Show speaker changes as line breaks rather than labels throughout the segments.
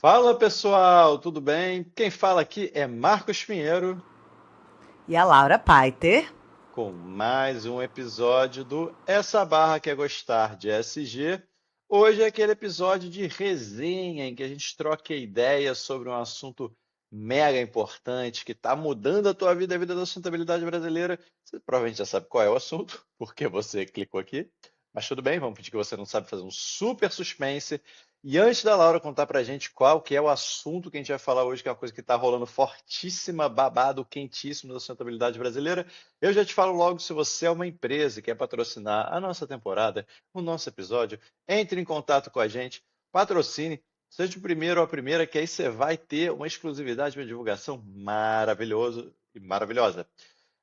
Fala pessoal, tudo bem? Quem fala aqui é Marcos Pinheiro
E a Laura Paiter.
com mais um episódio do Essa Barra Quer Gostar de SG. Hoje é aquele episódio de resenha em que a gente troca ideias sobre um assunto mega importante que está mudando a tua vida e a vida da sustentabilidade brasileira. Você provavelmente já sabe qual é o assunto, porque você clicou aqui. Mas tudo bem, vamos pedir que você não sabe fazer um super suspense. E antes da Laura contar pra gente qual que é o assunto que a gente vai falar hoje, que é uma coisa que está rolando fortíssima, babado, quentíssimo da sustentabilidade brasileira, eu já te falo logo, se você é uma empresa e quer patrocinar a nossa temporada, o nosso episódio, entre em contato com a gente, patrocine, seja o primeiro ou a primeira, que aí você vai ter uma exclusividade, uma divulgação maravilhosa e maravilhosa.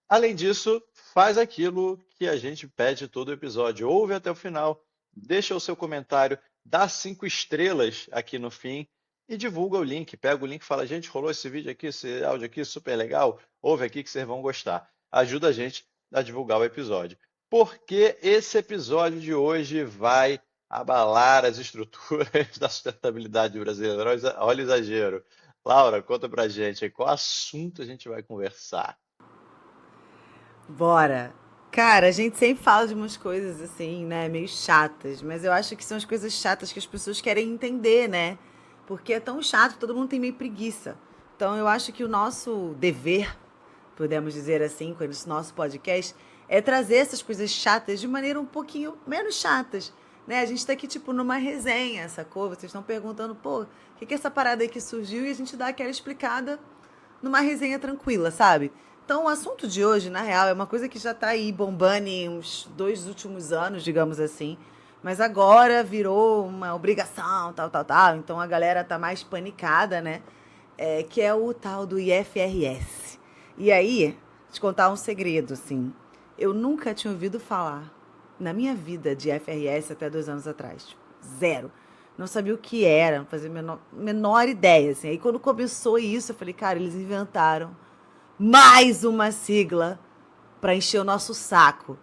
Além disso, faz aquilo que a gente pede todo episódio. Ouve até o final, deixa o seu comentário, dá 5 estrelas aqui no fim e divulga o link. Pega o link e fala, gente, rolou esse vídeo aqui, esse áudio aqui, super legal. Ouve aqui que vocês vão gostar. Ajuda a gente a divulgar o episódio. Porque esse episódio de hoje vai abalar as estruturas da sustentabilidade brasileira. Olha o exagero. Laura, conta pra gente aí, qual assunto a gente vai conversar?
Bora! Cara, a gente sempre fala de umas coisas assim, né, meio chatas, mas eu acho que são as coisas chatas que as pessoas querem entender, né? Porque é tão chato, todo mundo tem meio preguiça. Então eu acho que o nosso dever, podemos dizer assim, com esse nosso podcast, é trazer essas coisas chatas de maneira um pouquinho menos chatas, né? A gente tá aqui, tipo, numa resenha, sacou? Vocês estão perguntando, pô, o que é essa parada aí que surgiu? E a gente dá aquela explicada numa resenha tranquila, sabe? Então, o assunto de hoje, na real, é uma coisa que já tá aí bombando em uns 2 últimos anos, digamos assim. Mas agora virou uma obrigação, tal, tal, tal. Então a galera tá mais panicada, né? Que é o tal do IFRS. E aí, te contar um segredo, assim. Eu nunca tinha ouvido falar na minha vida de IFRS até 2 anos atrás. Tipo, zero. Não sabia o que era, não fazia a menor ideia. Assim. Aí quando começou isso, eu falei, cara, eles inventaram mais uma sigla para encher o nosso saco.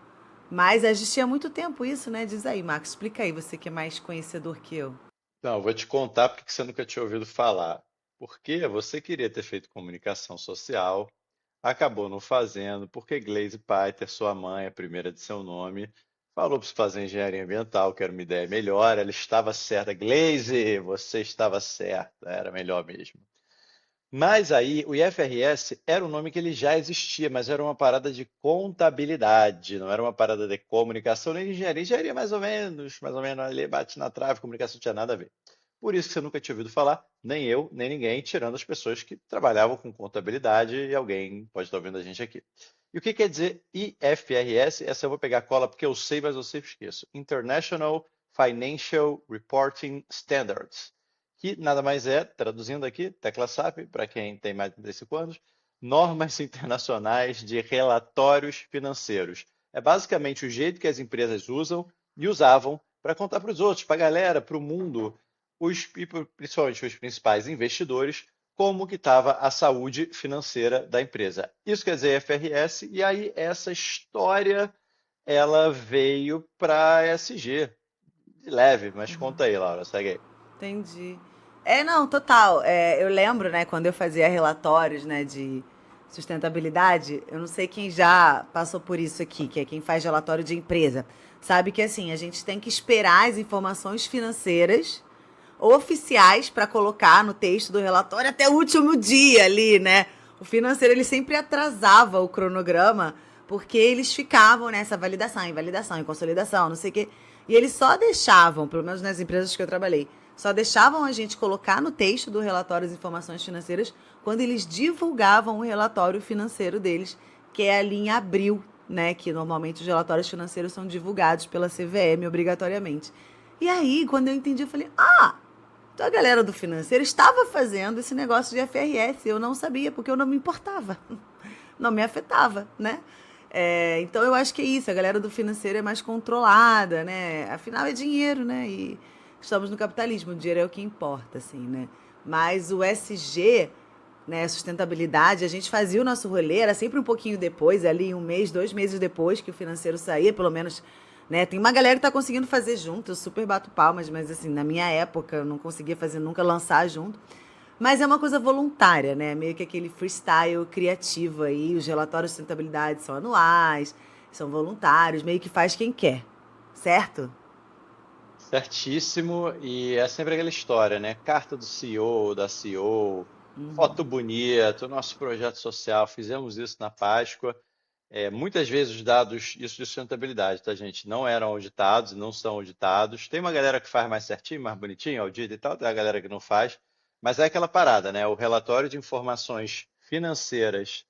Mas existia há muito tempo isso, né? Diz aí, Marcos, explica aí, você que é mais conhecedor que eu.
Não, eu vou te contar porque que você nunca tinha ouvido falar. Porque você queria ter feito comunicação social, acabou não fazendo, porque Glaze Paiter, sua mãe, a primeira de seu nome, falou para você fazer engenharia ambiental, que era uma ideia melhor, ela estava certa. Glaze, você estava certa, era melhor mesmo. Mas aí o IFRS era um nome que ele já existia, mas era uma parada de contabilidade, não era uma parada de comunicação nem de engenharia. Engenharia mais ou menos ali bate na trave, comunicação não tinha nada a ver. Por isso que você nunca tinha ouvido falar, nem eu, nem ninguém, tirando as pessoas que trabalhavam com contabilidade e alguém pode estar ouvindo a gente aqui. E o que quer dizer IFRS? Essa eu vou pegar cola porque eu sei, mas eu sempre esqueço. International Financial Reporting Standards, que nada mais é, traduzindo aqui, tecla SAP, para quem tem mais de 35 anos, normas internacionais de relatórios financeiros. É basicamente o jeito que as empresas usam e usavam para contar para os outros, para a galera, para o mundo, e principalmente os principais investidores, como que estava a saúde financeira da empresa. Isso quer dizer FRS, e aí essa história ela veio para a SG. De leve, mas conta aí, Laura, segue aí.
Entendi. Não, total. Eu lembro, né, quando eu fazia relatórios, né, de sustentabilidade, eu não sei quem já passou por isso aqui, que é quem faz relatório de empresa. Sabe que assim, a gente tem que esperar as informações financeiras oficiais para colocar no texto do relatório até o último dia ali, né? O financeiro ele sempre atrasava o cronograma porque eles ficavam nessa validação, em consolidação, não sei o quê. E eles só deixavam, pelo menos nas empresas que eu trabalhei, só deixavam a gente colocar no texto do relatório as informações financeiras quando eles divulgavam o relatório financeiro deles, que é ali em abril, né? Que normalmente os relatórios financeiros são divulgados pela CVM obrigatoriamente. E aí, quando eu entendi, eu falei: ah, então a galera do financeiro estava fazendo esse negócio de FRS. Eu não sabia, porque eu não me importava. Não me afetava, né? Então eu acho que é isso. A galera do financeiro é mais controlada, né? Afinal é dinheiro, né? E estamos no capitalismo. O dinheiro é o que importa, assim, né? Mas o SG, né, sustentabilidade, a gente fazia o nosso rolê, era sempre um pouquinho depois, ali 1 mês, 2 meses depois que o financeiro saía, pelo menos né? Tem uma galera que tá conseguindo fazer junto, eu super bato palmas, mas assim, na minha época eu não conseguia fazer nunca, lançar junto. Mas é uma coisa voluntária, né? Meio que aquele freestyle criativo aí, os relatórios de sustentabilidade são anuais, são voluntários, meio que faz quem quer, certo?
Certíssimo, e é sempre aquela história, né? Carta do CEO, da CEO, foto bonita, nosso projeto social, fizemos isso na Páscoa. Muitas vezes os dados, isso de sustentabilidade, tá, gente? Não eram auditados, não são auditados. Tem uma galera que faz mais certinho, mais bonitinho, audita e tal, tem a galera que não faz. Mas é aquela parada, né? O relatório de informações financeiras,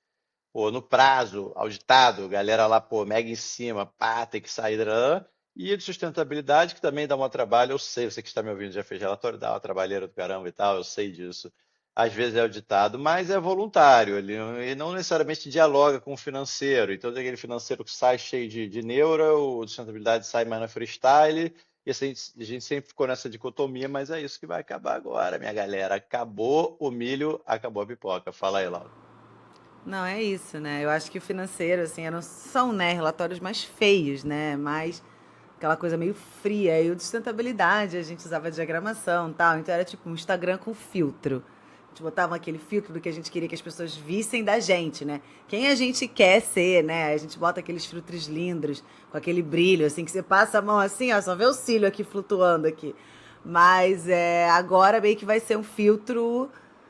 pô, no prazo, auditado, galera lá, pô, mega em cima, pá, tem que sair. Drã. E de sustentabilidade, que também dá um trabalho, eu sei, você que está me ouvindo já fez relatório, dá uma trabalheira do caramba e tal, eu sei disso. Às vezes é auditado, mas é voluntário, ele não necessariamente dialoga com o financeiro. Então, tem aquele financeiro que sai cheio de neura, o de sustentabilidade sai mais na freestyle, e assim, a gente sempre ficou nessa dicotomia, mas é isso que vai acabar agora, minha galera. Acabou o milho, acabou a pipoca. Fala aí, Laura.
Não, é isso, né? Eu acho que o financeiro, assim, são, né, relatórios mais feios, né? Mais aquela coisa meio fria. E o de sustentabilidade, a gente usava diagramação e tal. Então era tipo um Instagram com filtro. A gente botava aquele filtro do que a gente queria que as pessoas vissem da gente, né? Quem a gente quer ser, né? A gente bota aqueles filtros lindos, com aquele brilho, assim, que você passa a mão assim, ó, só vê o cílio aqui flutuando aqui. Mas agora meio que vai ser um filtro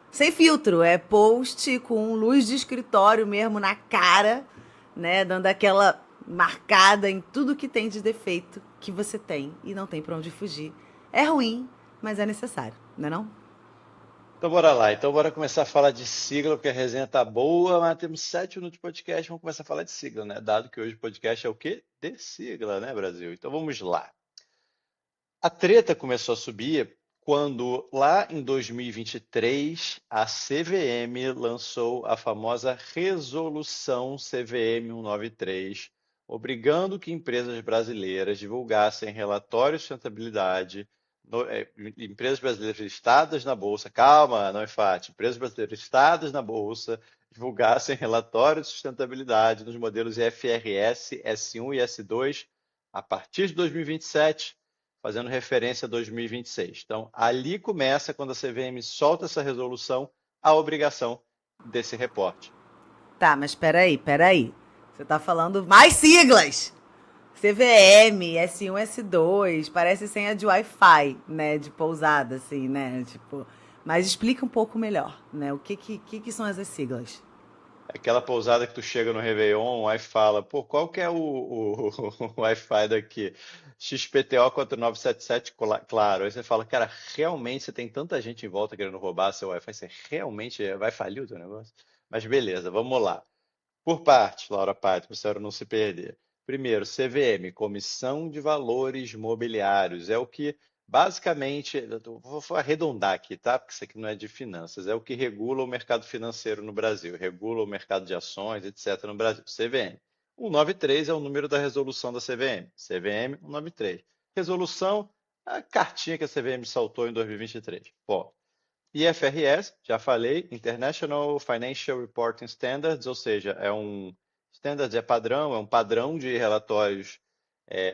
sem filtro, é post com luz de escritório mesmo na cara, né? Dando aquela marcada em tudo que tem de defeito que você tem e não tem pra onde fugir. É ruim, mas é necessário, não é não?
Então bora lá. Então bora começar a falar de sigla, porque a resenha tá boa, mas temos 7 minutos de podcast, vamos começar a falar de sigla, né? Dado que hoje o podcast é o quê? De sigla, né, Brasil? Então vamos lá. A treta começou a subir quando, lá em 2023, a CVM lançou a famosa Resolução CVM 193, obrigando que empresas brasileiras divulgassem relatórios de sustentabilidade, empresas brasileiras listadas na Bolsa, calma, não enfate, empresas brasileiras listadas na Bolsa divulgassem relatórios de sustentabilidade nos modelos IFRS, S1 e S2 a partir de 2027, fazendo referência a 2026. Então, ali começa, quando a CVM solta essa resolução, a obrigação desse reporte.
Tá, mas peraí. Você tá falando mais siglas! CVM, S1, S2, parece senha de Wi-Fi, né? De pousada, assim, né? Tipo, mas explica um pouco melhor, né? O que são essas siglas?
Aquela pousada que tu chega no Réveillon, aí fala, pô, qual que é o Wi-Fi daqui? XPTO 4977, claro. Aí você fala, cara, realmente você tem tanta gente em volta querendo roubar seu Wi-Fi, você realmente vai falir o teu negócio? Mas beleza, vamos lá. Por partes, Laura Patti, para o senhor não se perder. Primeiro, CVM, Comissão de Valores Mobiliários, é o que basicamente, vou arredondar aqui, tá? Porque isso aqui não é de finanças, é o que regula o mercado financeiro no Brasil, regula o mercado de ações, etc. no Brasil. CVM. 193 é o número da resolução da CVM. CVM 193. Resolução, a cartinha que a CVM soltou em 2023. Pô, IFRS, já falei, International Financial Reporting Standards, ou seja, standards é padrão, é um padrão de relatórios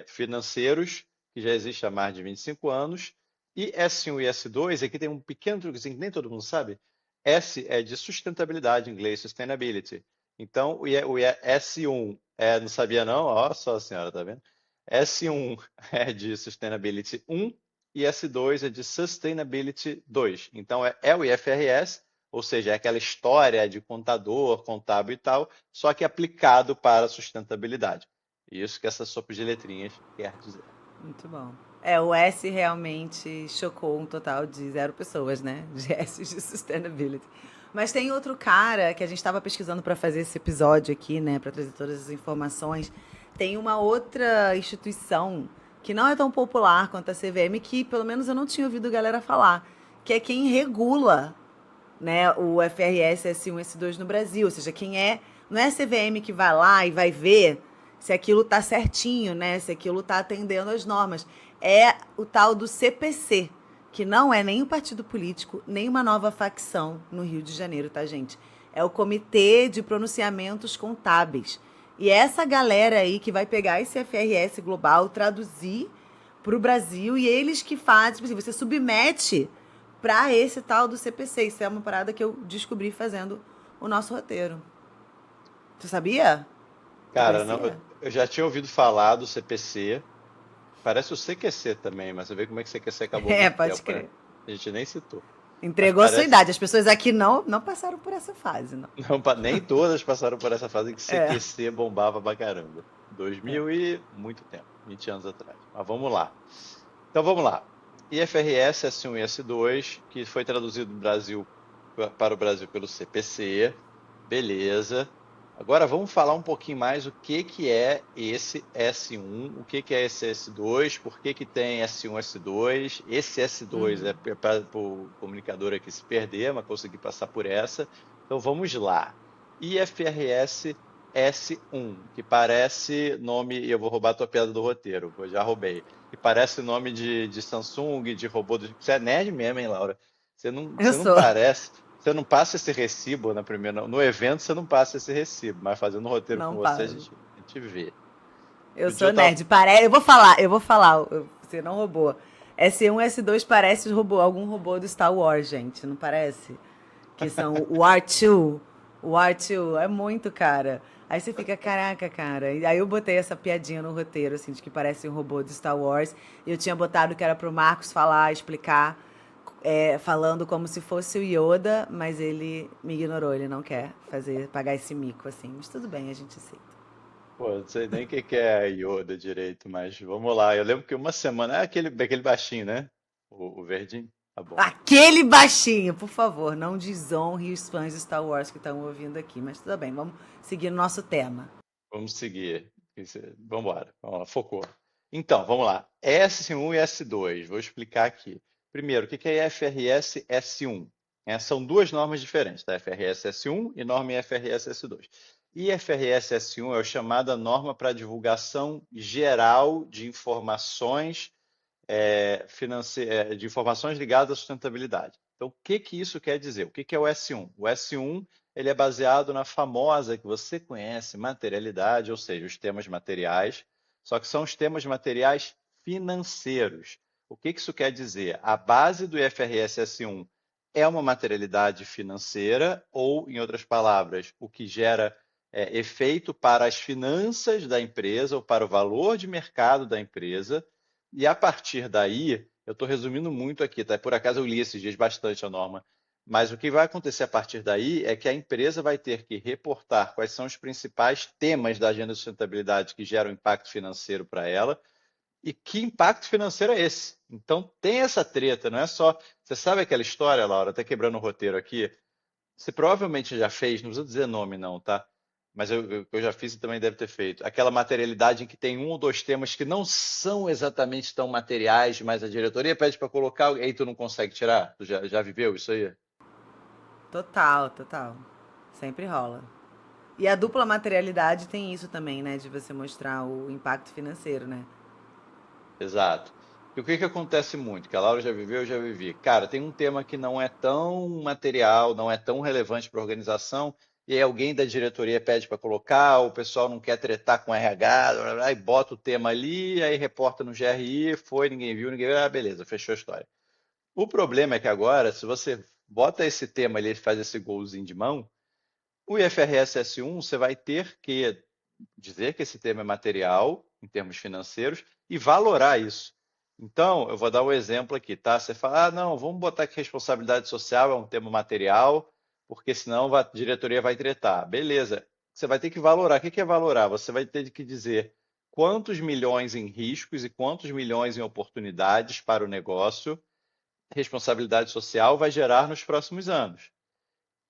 financeiros que já existe há mais de 25 anos. E S1 e S2, aqui tem um pequeno truquezinho que nem todo mundo sabe. S é de sustentabilidade, em inglês, sustainability. Então, o S1 não sabia não, ó só a senhora, tá vendo? S1 é de sustainability 1 e S2 é de Sustainability 2. Então é o IFRS, ou seja, é aquela história de contador, contábil e tal, só que aplicado para a sustentabilidade. Isso que essa sopa de letrinhas quer dizer.
Muito bom. O S realmente chocou um total de 0 pessoas, né? De S de sustainability. Mas tem outro cara que a gente estava pesquisando para fazer esse episódio aqui, né? Para trazer todas as informações. Tem uma outra instituição que não é tão popular quanto a CVM, que pelo menos eu não tinha ouvido galera falar, que é quem regula, né, o FRS S1 S2 no Brasil. Ou seja, não é a CVM que vai lá e vai ver se aquilo tá certinho, né? Se aquilo tá atendendo às normas. É o tal do CPC, que não é nem um partido político, nem uma nova facção no Rio de Janeiro, tá, gente? É o Comitê de Pronunciamentos Contábeis. E é essa galera aí que vai pegar esse FRS global, traduzir para o Brasil e eles que fazem, tipo assim, você submete para esse tal do CPC. Isso é uma parada que eu descobri fazendo o nosso roteiro. Tu sabia? Tu
Cara, não,
conhecia?
eu já tinha ouvido falar do CPC, parece o CQC também, mas você vê como é que o CQC acabou há
É,
muito
pode
tempo, né?
crer.
A gente nem citou. Mas
Entregou a sua
parece,
idade. As pessoas aqui não passaram por essa fase, não.
não, nem todas passaram por essa fase em que
É.
CQC bombava pra caramba. 2000 e muito tempo, 20 anos atrás. Mas vamos lá. Então vamos lá. IFRS S1 e S2, que foi traduzido no Brasil para o Brasil pelo CPC, beleza. Agora vamos falar um pouquinho mais o que que é esse S1, o que que é esse S2, por que que tem S1, S2. Esse S2 é para o comunicador aqui se perder, mas conseguir passar por essa. Então vamos lá. IFRS S1, que parece nome, e eu vou roubar a tua piada do roteiro, eu já roubei que parece nome de Samsung, de robô. Você é nerd mesmo, hein, Laura?
Eu
Você não
sou.
parece. Você não passa esse recibo na primeira. No evento você não passa esse recibo, mas fazendo o roteiro com
Não
você
pago.
a gente vê.
Eu
O dia eu
sou
tava.
nerd. Eu vou falar. Você não roubou. S1 e S2 parece algum robô do Star Wars, gente, não parece? Que são o R2. O R2 é muito, cara. Aí você fica, caraca, cara. E aí eu botei essa piadinha no roteiro, assim, de que parece um robô do Star Wars. E eu tinha botado que era pro Marcos falar, explicar, falando como se fosse o Yoda, mas ele me ignorou, ele não quer pagar esse mico, assim. Mas tudo bem, a gente aceita.
Pô, não sei nem o que que é Yoda direito, mas vamos lá. Eu lembro que uma semana. É aquele baixinho, né? O verdinho? Tá bom.
Aquele baixinho, por favor, não desonre os fãs de Star Wars que estão ouvindo aqui. Mas tudo bem, vamos seguir o nosso tema.
Vamos seguir. Vamos embora. Vamos lá, focou. Então, vamos lá. S1 e S2. Vou explicar aqui. Primeiro, o que que é IFRS S1? São duas normas diferentes, tá? IFRS S1 e norma IFRS S2. IFRS S1 é a chamada norma para divulgação geral de informações de informações ligadas à sustentabilidade. Então, o que que isso quer dizer? O que que é o S1? O S1 ele é baseado na famosa que você conhece, materialidade, ou seja, os temas materiais, só que são os temas materiais financeiros. O que que isso quer dizer? A base do IFRS S1 é uma materialidade financeira, ou, em outras palavras, o que gera efeito para as finanças da empresa ou para o valor de mercado da empresa, e a partir daí, eu estou resumindo muito aqui, tá? Por acaso eu li esses dias bastante a norma, mas o que vai acontecer a partir daí é que a empresa vai ter que reportar quais são os principais temas da agenda de sustentabilidade que geram impacto financeiro para ela e que impacto financeiro é esse. Então tem essa treta, não é só. Você sabe aquela história, Laura, até quebrando o roteiro aqui, você provavelmente já fez, não precisa dizer nome não, tá? Mas eu já fiz e também deve ter feito. Aquela materialidade em que tem um ou dois temas que não são exatamente tão materiais, mas a diretoria pede para colocar e aí tu não consegue tirar. Tu já viveu isso aí?
Total, total. Sempre rola. E a dupla materialidade tem isso também, né? De você mostrar o impacto financeiro, né?
Exato. E o que que acontece muito? Que a Laura já viveu, eu já vivi. Cara, tem um tema que não é tão material, não é tão relevante para a organização, e aí alguém da diretoria pede para colocar, o pessoal não quer tretar com o RH, blá, blá, blá, e bota o tema ali, aí reporta no GRI, foi, ninguém viu, ninguém viu, ah, beleza, fechou a história. O problema é que agora, se você bota esse tema ali e faz esse golzinho de mão, o IFRS S1 você vai ter que dizer que esse tema é material em termos financeiros e valorar isso. Então, eu vou dar um exemplo aqui, tá? Você fala, ah, não, vamos botar que responsabilidade social é um tema material, porque senão a diretoria vai tretar. Beleza. Você vai ter que valorar. O que que é valorar? Você vai ter que dizer quantos milhões em riscos e quantos milhões em oportunidades para o negócio responsabilidade social vai gerar nos próximos anos.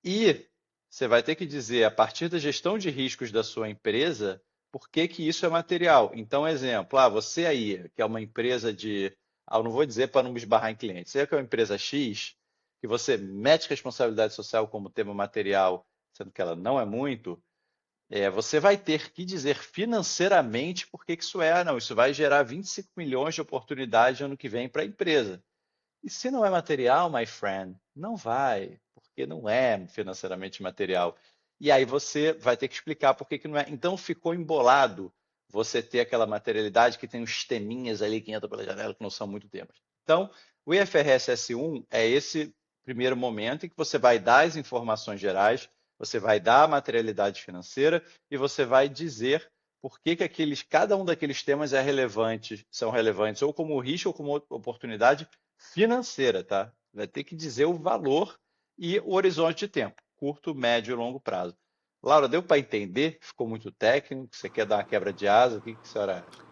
E você vai ter que dizer, a partir da gestão de riscos da sua empresa, por que que isso é material. Então, exemplo, você aí, que é uma empresa de, eu não vou dizer para não me esbarrar em clientes, você que é uma empresa X, que você mete responsabilidade social como tema material, sendo que ela não é muito, você vai ter que dizer financeiramente por que que isso é. Não, isso vai gerar 25 milhões de oportunidades ano que vem para a empresa. E se não é material, my friend, não vai, porque não é financeiramente material. e aí você vai ter que explicar por que que não é. Então ficou embolado você ter aquela materialidade que tem os teminhas ali que entram pela janela, que não são muito temas. Então, o IFRS S1 é esse primeiro momento em que você vai dar as informações gerais, você vai dar a materialidade financeira e você vai dizer por que que cada um daqueles temas é relevante, são relevantes ou como risco ou como oportunidade financeira, tá? Vai ter que dizer o valor e o horizonte de tempo, curto, médio e longo prazo. Laura, deu para entender? Ficou muito técnico? Você quer dar uma quebra de asa? O que que a senhora acha?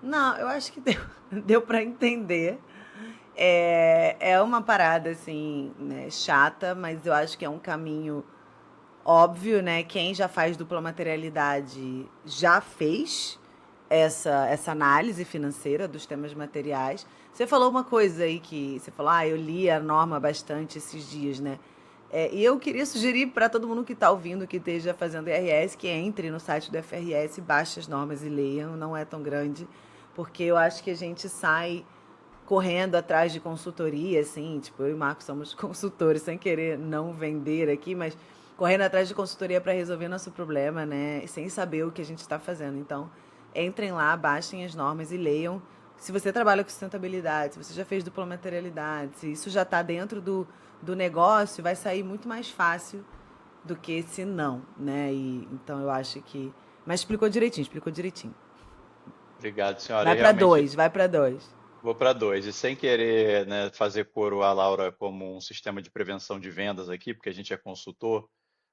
Não, eu acho que deu para entender. É uma parada, assim, né, chata, mas eu acho que é um caminho óbvio, né? Quem já faz dupla materialidade já fez essa análise financeira dos temas materiais. Você falou uma coisa aí que você falou, eu li a norma bastante esses dias, né? E eu queria sugerir para todo mundo que está ouvindo, que esteja fazendo IRS, que entre no site do FRS, baixe as normas e leiam, não é tão grande, porque eu acho que a gente sai correndo atrás de consultoria, assim, tipo, eu e o Marco somos consultores, sem querer não vender aqui, mas correndo atrás de consultoria para resolver nosso problema, né, sem saber o que a gente está fazendo. Então, entrem lá, baixem as normas e leiam. Se você trabalha com sustentabilidade, se você já fez dupla materialidade, se isso já está dentro do negócio, vai sair muito mais fácil do que se não, né? E, então, eu acho que... Mas explicou direitinho, explicou direitinho.
Obrigado, senhora.
Vai
E
para
realmente
dois, vai para dois.
vou para dois. E sem querer, né, fazer coro à Laura como um sistema de prevenção de vendas aqui, porque a gente é consultor,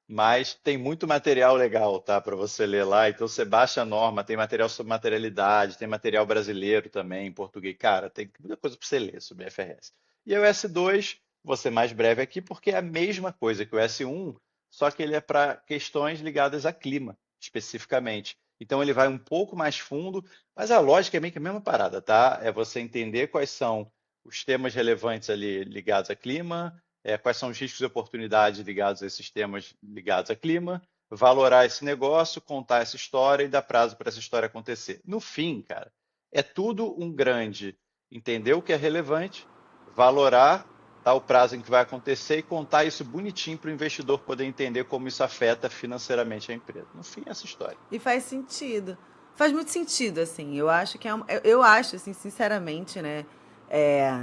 mas tem muito material legal, tá, para você ler lá. Então você baixa a norma, tem material sobre materialidade, tem material brasileiro também, em português. Cara, tem muita coisa para você ler sobre FRS. E aí o S2, vou ser mais breve aqui, porque é a mesma coisa que o S1, só que ele é para questões ligadas a clima, especificamente. Então ele vai um pouco mais fundo, mas a lógica é meio que a mesma parada, tá? É você entender quais são os temas relevantes ali ligados a clima, quais são os riscos e oportunidades ligados a esses temas ligados a clima, valorar esse negócio, contar essa história e dar prazo para essa história acontecer. No fim, cara, é tudo um grande entender o que é relevante, valorar tal prazo em que vai acontecer e contar isso bonitinho para o investidor poder entender como isso afeta financeiramente a empresa. No fim, é essa história.
E faz sentido. Faz muito sentido, assim. Eu acho que eu acho, assim, sinceramente, né?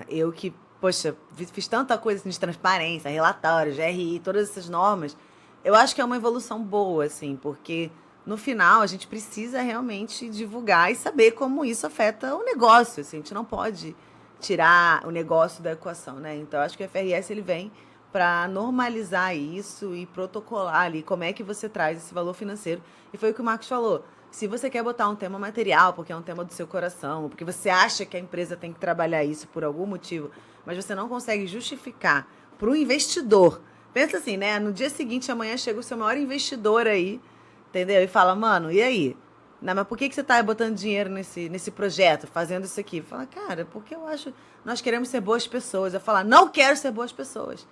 Eu que, poxa, fiz tanta coisa assim, de transparência, relatórios, GRI, todas essas normas. Eu acho que é uma evolução boa, assim, porque no final a gente precisa realmente divulgar e saber como isso afeta o negócio. Assim, a gente não pode tirar o negócio da equação, né? Então, eu acho que o FRS ele vem para normalizar isso e protocolar ali como é que você traz esse valor financeiro. E foi o que o Marcos falou. Se você quer botar um tema material, porque é um tema do seu coração, porque você acha que a empresa tem que trabalhar isso por algum motivo, mas você não consegue justificar para o investidor. Pensa assim, né? No dia seguinte, amanhã chega o seu maior investidor aí, entendeu? E fala, mano, e aí? Não, mas por que você está botando dinheiro nesse projeto, fazendo isso aqui? Fala, cara, porque eu acho. Nós queremos ser boas pessoas. Eu falo, não quero ser boas pessoas.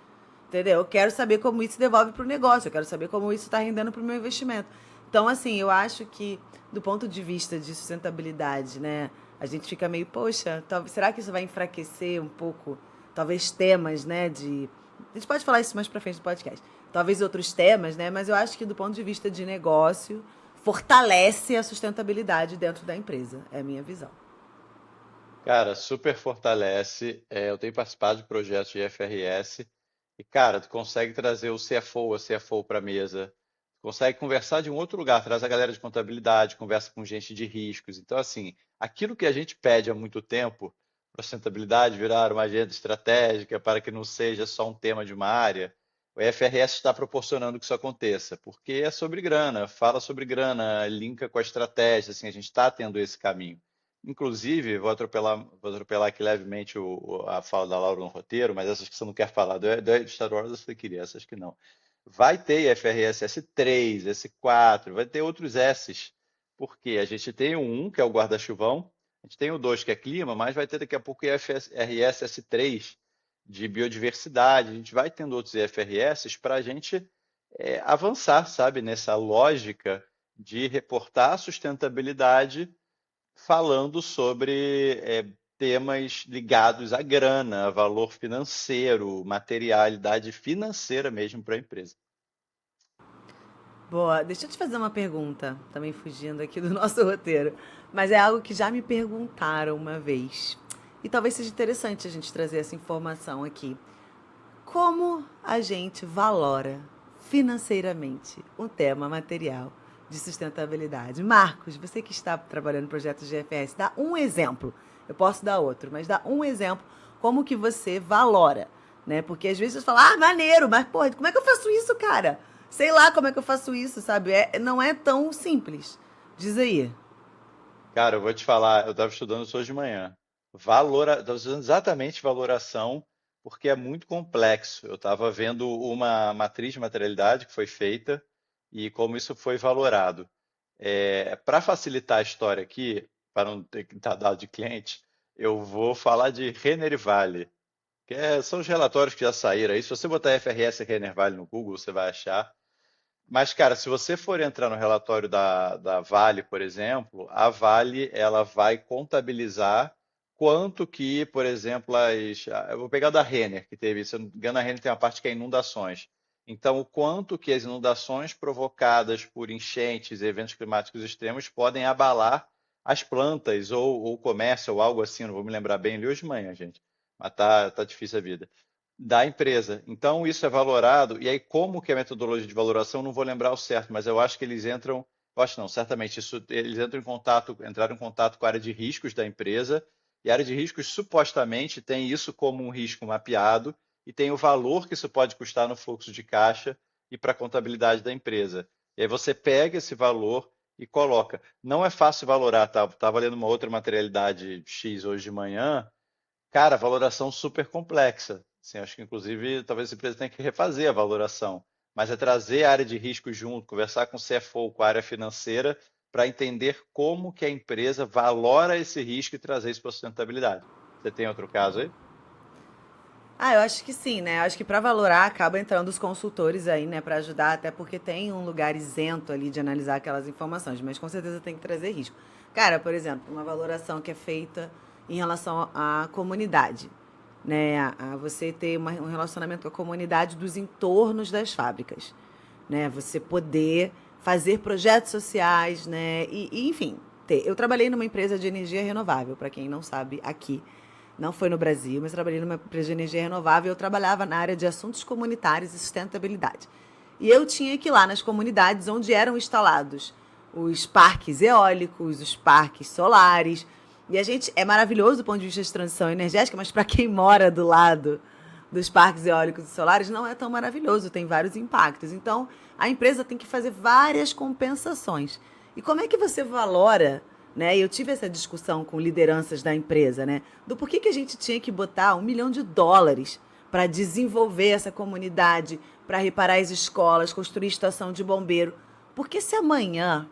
Entendeu? Eu quero saber como isso devolve para o negócio, eu quero saber como isso está rendendo para o meu investimento. Então, assim, eu acho que, do ponto de vista de sustentabilidade, né, a gente fica meio, poxa, será que isso vai enfraquecer um pouco, talvez temas, né, de... A gente pode falar isso mais para frente no podcast. Talvez outros temas, né, mas eu acho que, do ponto de vista de negócio, fortalece a sustentabilidade dentro da empresa. É a minha visão.
Cara, super fortalece. Eu tenho participado de projetos de FRS e, cara, tu consegue trazer o CFO, a CFO para a mesa, consegue conversar de um outro lugar, traz a galera de contabilidade, conversa com gente de riscos. Então, assim, aquilo que a gente pede há muito tempo, para sustentabilidade virar uma agenda estratégica para que não seja só um tema de uma área, o FRS está proporcionando que isso aconteça, porque é sobre grana, fala sobre grana, linka com a estratégia, assim, a gente está tendo esse caminho. Inclusive, vou atropelar aqui levemente a fala da Laura no roteiro, mas essas que você não quer falar do Star Wars você queria, essas que não. Vai ter IFRS S3, S4, vai ter outros S's, porque a gente tem o 1, que é o guarda-chuvão, a gente tem o 2, que é clima, mas vai ter daqui a pouco o IFRS S3 de biodiversidade, a gente vai tendo outros IFRS para a gente avançar, sabe, nessa lógica de reportar a sustentabilidade falando sobre temas ligados à grana, a valor financeiro, materialidade financeira mesmo para a empresa.
Boa, deixa eu te fazer uma pergunta, também fugindo aqui do nosso roteiro, mas é algo que já me perguntaram uma vez. E talvez seja interessante a gente trazer essa informação aqui. Como a gente valora financeiramente um tema material de sustentabilidade? Marcos, você que está trabalhando no projeto GFS, dá um exemplo. Eu posso dar outro, mas dá um exemplo como que você valora, né? Porque às vezes você fala, maneiro, mas pô, como é que eu faço isso, cara? Sei lá como é que eu faço isso, sabe? Não é tão simples. Diz aí.
Cara, eu vou te falar, eu estava estudando isso hoje de manhã. Estava estudando exatamente valoração, porque é muito complexo. Eu estava vendo uma matriz de materialidade que foi feita e como isso foi valorado. Para facilitar a história aqui, para não ter que dar dado de cliente, eu vou falar de Renner e Vale, são os relatórios que já saíram aí. Se você botar FRS e Renner Vale no Google, você vai achar. Mas, cara, se você for entrar no relatório da Vale, por exemplo, a Vale ela vai contabilizar quanto que, por exemplo, eu vou pegar da Renner, que teve, se eu não me engano, a Renner tem uma parte que é inundações. Então, o quanto que as inundações provocadas por enchentes e eventos climáticos extremos podem abalar as plantas ou o comércio ou algo assim, não vou me lembrar bem, li hoje de manhã, gente. Mas tá difícil a vida da empresa. Então, isso é valorado, e aí, como que é a metodologia de valoração, não vou lembrar o certo, mas eu acho que eles entram, eu acho não, certamente, eles entraram em contato com a área de riscos da empresa, e a área de riscos supostamente tem isso como um risco mapeado, e tem o valor que isso pode custar no fluxo de caixa e para a contabilidade da empresa. E aí você pega esse valor e coloca. Não é fácil valorar, tá? Estava lendo uma outra materialidade X hoje de manhã. Cara, valoração super complexa. Assim, acho que, inclusive, talvez a empresa tenha que refazer a valoração. Mas é trazer a área de risco junto, conversar com o CFO, com a área financeira, para entender como que a empresa valora esse risco e trazer isso para a sustentabilidade. Você tem outro caso aí?
Eu acho que sim, né? Acho que para valorar acaba entrando os consultores aí, né, para ajudar, até porque tem um lugar isento ali de analisar aquelas informações, mas com certeza tem que trazer risco. Cara, por exemplo, uma valoração que é feita em relação à comunidade, né? A você ter um relacionamento com a comunidade dos entornos das fábricas, né? Você poder fazer projetos sociais, né? Enfim, eu trabalhei numa empresa de energia renovável, para quem não sabe, aqui. Não foi no Brasil, mas trabalhei numa empresa de energia renovável. Eu trabalhava na área de assuntos comunitários e sustentabilidade. E eu tinha que ir lá nas comunidades onde eram instalados os parques eólicos, os parques solares. E a gente é maravilhoso do ponto de vista de transição energética, mas para quem mora do lado dos parques eólicos e solares não é tão maravilhoso, tem vários impactos. Então, a empresa tem que fazer várias compensações. E como é que você valora, né? Eu tive essa discussão com lideranças da empresa, né? Do porquê que a gente tinha que botar US$ 1 milhão para desenvolver essa comunidade, para reparar as escolas, construir estação de bombeiro. Porque se amanhã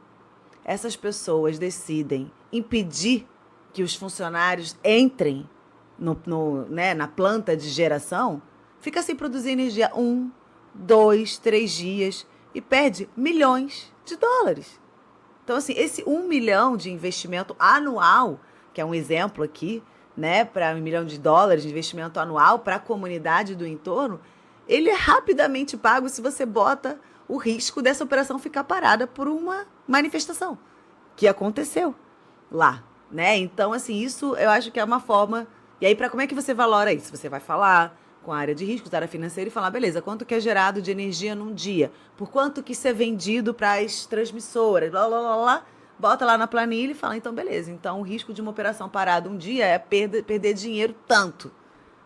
essas pessoas decidem impedir que os funcionários entrem né, na planta de geração, fica sem produzir energia 1, 2, 3 dias e perde US$ milhões. Então, assim, esse 1 milhão de investimento anual, que é um exemplo aqui, né, para US$ 1 milhão de investimento anual para a comunidade do entorno, ele é rapidamente pago se você bota o risco dessa operação ficar parada por uma manifestação que aconteceu lá, né? Então, assim, isso eu acho que é uma forma. E aí, para como é que você valora isso? Você vai falar com a área de riscos, a área financeira e falar, beleza, quanto que é gerado de energia num dia? Por quanto que isso é vendido para as transmissoras? Blá, blá, blá, blá. Bota lá na planilha e fala, então, beleza. Então, o risco de uma operação parada um dia é perder dinheiro tanto.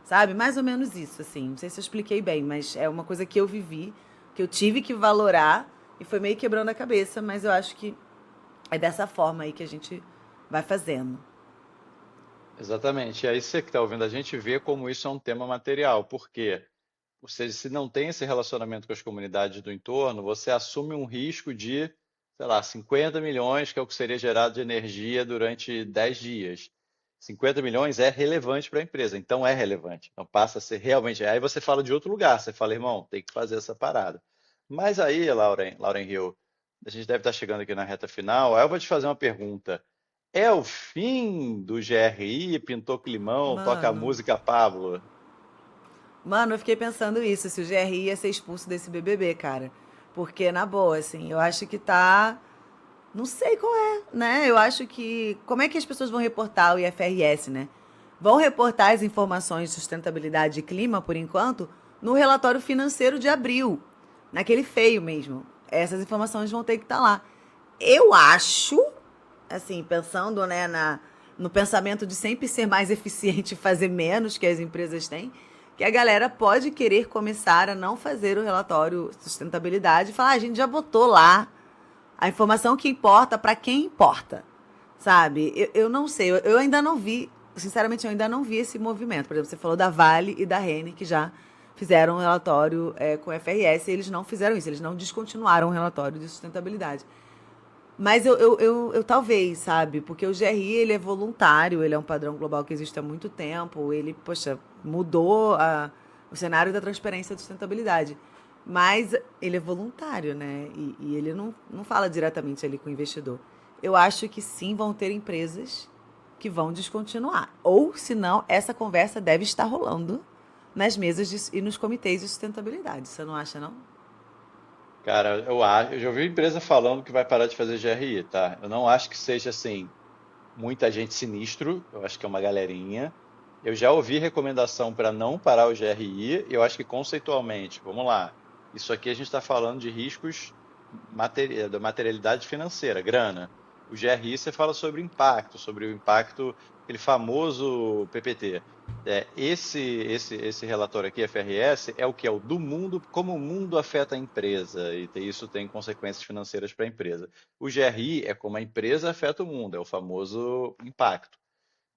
Sabe? Mais ou menos isso, assim. Não sei se eu expliquei bem, mas é uma coisa que eu vivi, que eu tive que valorar e foi meio quebrando a cabeça, mas eu acho que é dessa forma aí que a gente vai fazendo.
Exatamente. E aí você que está ouvindo a gente vê como isso é um tema material. Por quê? Ou seja, se não tem esse relacionamento com as comunidades do entorno, você assume um risco de, sei lá, 50 milhões, que é o que seria gerado de energia durante 10 dias. 50 milhões é relevante para a empresa, então é relevante. Então passa a ser realmente. Aí você fala de outro lugar, você fala, irmão, tem que fazer essa parada. Mas aí, Lauren Hill, a gente deve estar chegando aqui na reta final. Aí eu vou te fazer uma pergunta. É o fim do GRI? Pintou climão, toca a
Mano,
música Pablo?
Mano, eu fiquei pensando isso, se o GRI ia ser expulso desse BBB, cara. Porque, na boa, assim, eu acho que tá. Não sei qual é, né? Eu acho que. Como é que as pessoas vão reportar o IFRS, né? Vão reportar as informações de sustentabilidade e clima, por enquanto, no relatório financeiro de abril, naquele feio mesmo. Essas informações vão ter que estar lá. Eu acho, assim, pensando, né, no pensamento de sempre ser mais eficiente e fazer menos que as empresas têm, que a galera pode querer começar a não fazer o relatório sustentabilidade e falar, a gente já botou lá a informação que importa para quem importa, sabe? Eu não sei, eu ainda não vi, sinceramente, eu ainda não vi esse movimento. Por exemplo, você falou da Vale e da Rene, que já fizeram um relatório com FRS, e eles não fizeram isso, eles não descontinuaram o relatório de sustentabilidade. Mas eu talvez, sabe? Porque o GRI, ele é voluntário, ele é um padrão global que existe há muito tempo, ele, poxa, mudou o cenário da transparência e da sustentabilidade. Mas ele é voluntário, né? E ele não fala diretamente ali com o investidor. Eu acho que sim, vão ter empresas que vão descontinuar. Ou, se não, essa conversa deve estar rolando nas mesas e nos comitês de sustentabilidade. Você não acha, não?
Cara, eu acho, eu já ouvi empresa falando que vai parar de fazer GRI, tá? Eu não acho que seja assim, muita gente sinistro, eu acho que é uma galerinha. Eu já ouvi recomendação para não parar o GRI, e eu acho que conceitualmente, vamos lá, isso aqui a gente está falando de riscos da materialidade financeira, grana. O GRI você fala sobre o impacto, aquele famoso PPT. Esse relatório aqui, FRS, é o que? É o do mundo, como o mundo afeta a empresa, e isso tem consequências financeiras para a empresa. O GRI é como a empresa afeta o mundo, é o famoso impacto.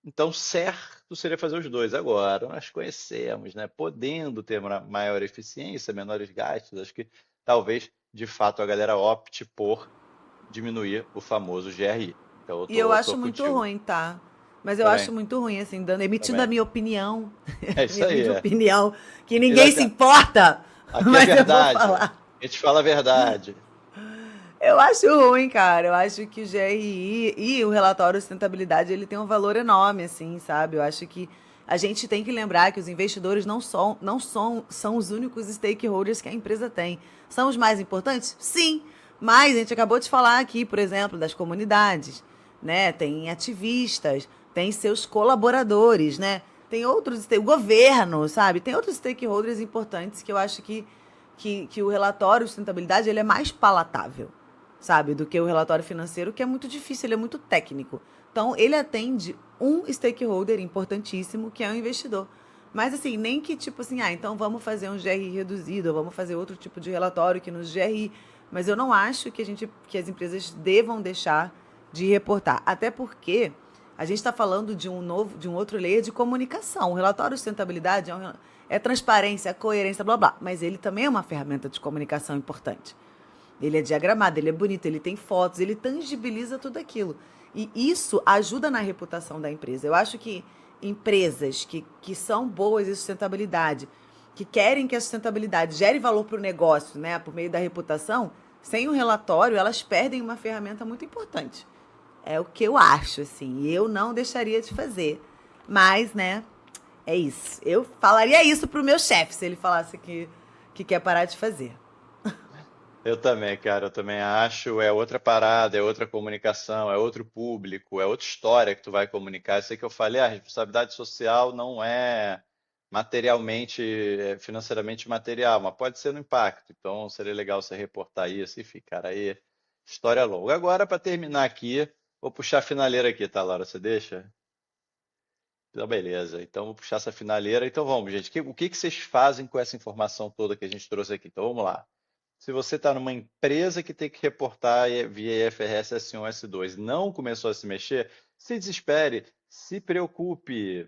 Então, certo seria fazer os dois. Agora, nós conhecemos, né? Podendo ter uma maior eficiência, menores gastos, acho que talvez, de fato, a galera opte por diminuir o famoso GRI. Então, eu
E eu
tô
acho muito
contigo.
ruim, tá? Mas eu acho
Também,
muito ruim, assim, emitindo a
também.
minha opinião.
É isso
Minha
aí,
humilde
é.
opinião, que ninguém se
Exato.
importa,
Aqui é
mas eu vou
verdade.
falar.
A gente fala a verdade.
Eu acho ruim, cara. Eu acho que o GRI e o relatório de sustentabilidade, ele tem um valor enorme, assim, sabe? Eu acho que a gente tem que lembrar que os investidores não são os únicos stakeholders que a empresa tem. São os mais importantes? Sim. Mas a gente acabou de falar aqui, por exemplo, das comunidades, né? Tem ativistas, tem seus colaboradores, né? Tem outros, tem o governo, sabe? Tem outros stakeholders importantes que eu acho que o relatório de sustentabilidade ele é mais palatável, sabe, do que o relatório financeiro, que é muito difícil, ele é muito técnico. Então, ele atende um stakeholder importantíssimo, que é o investidor. Mas, assim, nem que, tipo assim, então vamos fazer um GRI reduzido, ou vamos fazer outro tipo de relatório que nos GRI. Mas eu não acho que as empresas devam deixar de reportar. Até porque a gente está falando de um outro layer de comunicação. O relatório de sustentabilidade é transparência, coerência, blá blá. Mas ele também é uma ferramenta de comunicação importante. Ele é diagramado, ele é bonito, ele tem fotos, ele tangibiliza tudo aquilo. E isso ajuda na reputação da empresa. Eu acho que empresas que são boas em sustentabilidade, que querem que a sustentabilidade gere valor para o negócio, né, por meio da reputação, sem o relatório, elas perdem uma ferramenta muito importante. É o que eu acho, assim. E eu não deixaria de fazer. Mas, né, é isso. Eu falaria isso pro meu chefe, se ele falasse que quer parar de fazer.
Eu também, cara, eu também acho, é outra parada, é outra comunicação, é outro público, é outra história que tu vai comunicar. Eu sei que eu falei, a responsabilidade social não é materialmente, financeiramente material, mas pode ser no impacto. Então seria legal você reportar isso, enfim, cara, aí história longa. Agora, para terminar aqui, vou puxar a finaleira aqui, tá, Laura? Você deixa? Então, beleza. Então, vou puxar essa finaleira. Então, vamos, gente. O que que vocês fazem com essa informação toda que a gente trouxe aqui? Então, vamos lá. Se você está numa empresa que tem que reportar via IFRS S1, S2, não começou a se mexer, se desespere, se preocupe,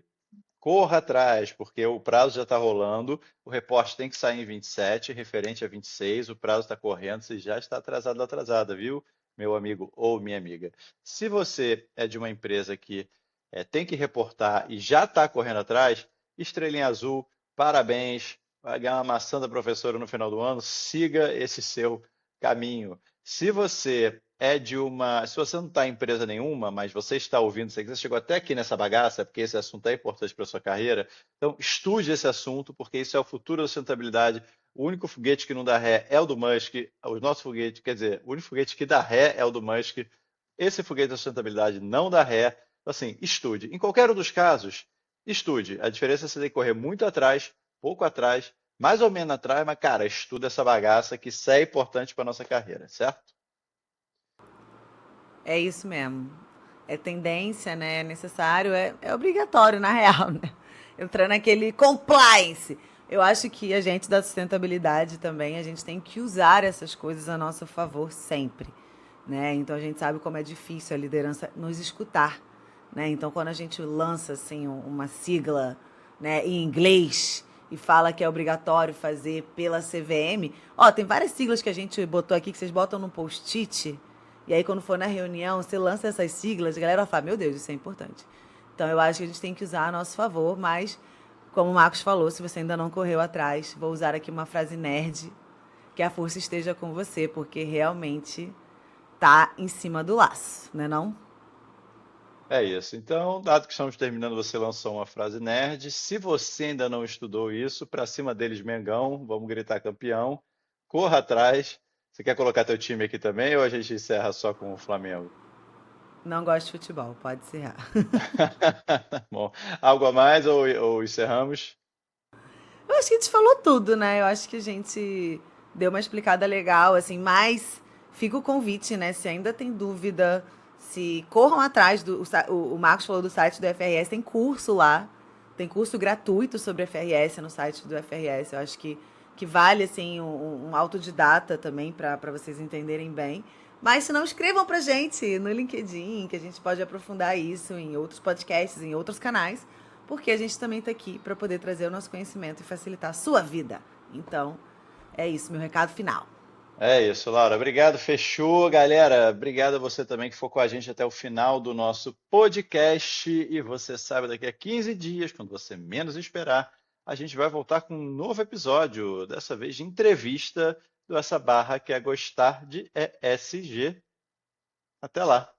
corra atrás, porque o prazo já está rolando, o reporte tem que sair em 27, referente a 26, o prazo está correndo, você já está atrasado ou atrasada, viu, meu amigo ou minha amiga? Se você é de uma empresa que tem que reportar e já está correndo atrás, estrelinha azul, parabéns, vai ganhar uma maçã da professora no final do ano, siga esse seu caminho. Se você é de uma. Se você não está em empresa nenhuma, mas você está ouvindo, você chegou até aqui nessa bagaça, porque esse assunto é importante para a sua carreira, então estude esse assunto, porque isso é o futuro da sustentabilidade. O único foguete que não dá ré é o do Musk. O nosso foguete, quer dizer, o único foguete que dá ré é o do Musk. Esse foguete da sustentabilidade não dá ré. Então, assim, estude. Em qualquer um dos casos, estude. A diferença é você tem que correr muito atrás, pouco atrás, mais ou menos atrás, mas, cara, estuda essa bagaça que isso é importante para nossa carreira, certo?
É isso mesmo. É tendência, né? É necessário, é obrigatório, na real, né? Entrar naquele compliance. Eu acho que a gente da sustentabilidade também, a gente tem que usar essas coisas a nosso favor sempre, né? Então a gente sabe como é difícil a liderança nos escutar, né? Então quando a gente lança assim uma sigla, né, em inglês e fala que é obrigatório fazer pela CVM, ó, tem várias siglas que a gente botou aqui que vocês botam no post-it e aí, quando for na reunião, você lança essas siglas, a galera fala, meu Deus, isso é importante. Então, eu acho que a gente tem que usar a nosso favor, mas, como o Marcos falou, se você ainda não correu atrás, vou usar aqui uma frase nerd, que a força esteja com você, porque realmente tá em cima do laço, né não?
É isso. Então, dado que estamos terminando, você lançou uma frase nerd. Se você ainda não estudou isso, para cima deles, Mengão, vamos gritar campeão. Corra atrás. Você quer colocar teu time aqui também ou a gente encerra só com o Flamengo?
Não gosto de futebol, pode encerrar.
Bom, algo a mais ou encerramos?
Eu acho que a gente falou tudo, né? Eu acho que a gente deu uma explicada legal, assim, mas fica o convite, né? Se ainda tem dúvida, se corram atrás do. O Marcos falou do site do FRS, tem curso lá. Tem curso gratuito sobre FRS no site do FRS. Eu acho que vale, assim, um autodidata também para vocês entenderem bem. Mas se não, escrevam pra gente no LinkedIn, que a gente pode aprofundar isso em outros podcasts, em outros canais, porque a gente também está aqui para poder trazer o nosso conhecimento e facilitar a sua vida. Então, é isso, meu recado final.
É isso, Laura. Obrigado, fechou, galera. Obrigado a você também que ficou com a gente até o final do nosso podcast. E você sabe, daqui a 15 dias, quando você menos esperar, a gente vai voltar com um novo episódio, dessa vez de entrevista do Essa Barra que é Gostar de ESG. Até lá.